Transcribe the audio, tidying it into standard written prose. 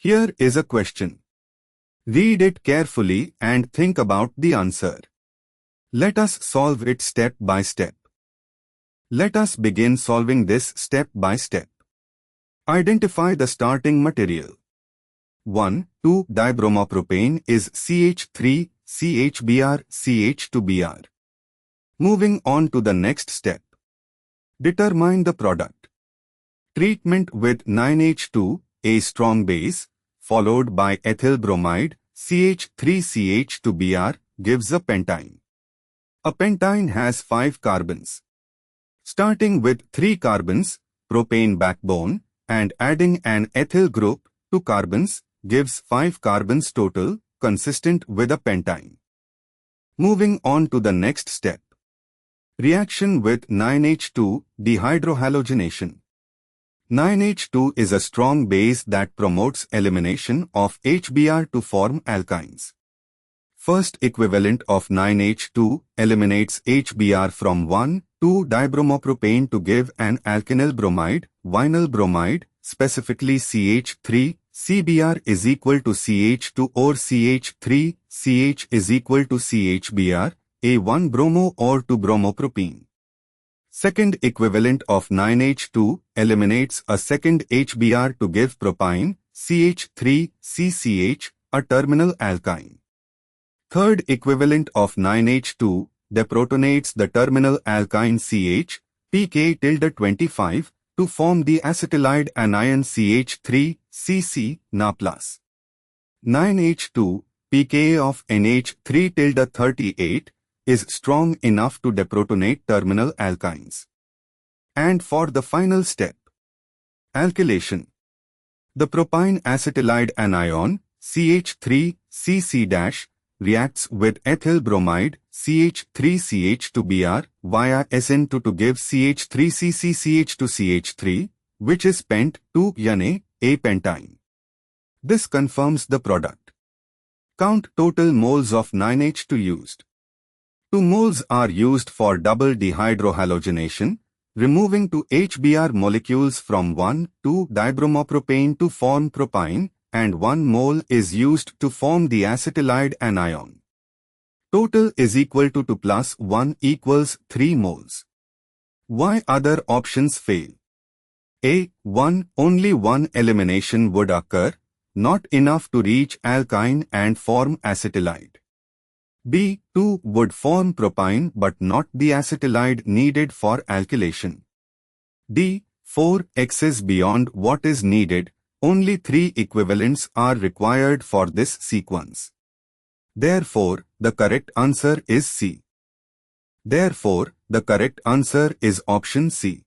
Here is a question. Read it carefully and think about the answer. Let us solve it step by step. Let us begin solving this step by step. Identify the starting material. 1,2-dibromopropane is CH3, CHBr, CH2Br. Moving on to the next step. Determine the product. Treatment with NaNH2, a strong base, followed by ethyl bromide, CH3CH2Br, gives a pentyne. A pentyne has 5 carbons. Starting with 3 carbons, propane backbone, and adding an ethyl group, 2 carbons, gives 5 carbons total, consistent with a pentyne. Moving on to the next step. Reaction with NaNH2, dehydrohalogenation. NaNH2 is a strong base that promotes elimination of HBr to form alkynes. First equivalent of NaNH2 eliminates HBr from 1,2-dibromopropane to give an alkenyl bromide, vinyl bromide, specifically CH3, CBr is equal to CH2 or CH3, CH is equal to CHBr, a 1-bromo or 2-bromopropene. Second equivalent of NaNH2 eliminates a second HBr to give propyne, CH3CCH, a terminal alkyne. Third equivalent of NaNH2 deprotonates the terminal alkyne CH, pK-25, to form the acetylide anion CH3CC, Na+. NaNH2, pKa of NH3-38, is strong enough to deprotonate terminal alkynes. And for the final step, alkylation. The propyne acetylide anion, CH3CC- reacts with ethyl bromide, CH3CH2Br, via SN2 to give CH3CCCH2CH3, which is pent-2-ene, a pentyne. This confirms the product. Count total moles of NaNH2 used. 2 moles are used for double dehydrohalogenation, removing 2 HBr molecules from 1,2-dibromopropane to form propyne, and 1 mole is used to form the acetylide anion. Total is equal to 2 plus 1 equals 3 moles. Why other options fail? A. 1. Only one elimination would occur, not enough to reach alkyne and form acetylide. B. 2 would form propyne but not the acetylide needed for alkylation. D. 4 excess beyond what is needed. Only 3 equivalents are required for this sequence. Therefore, the correct answer is C. Therefore, the correct answer is option C.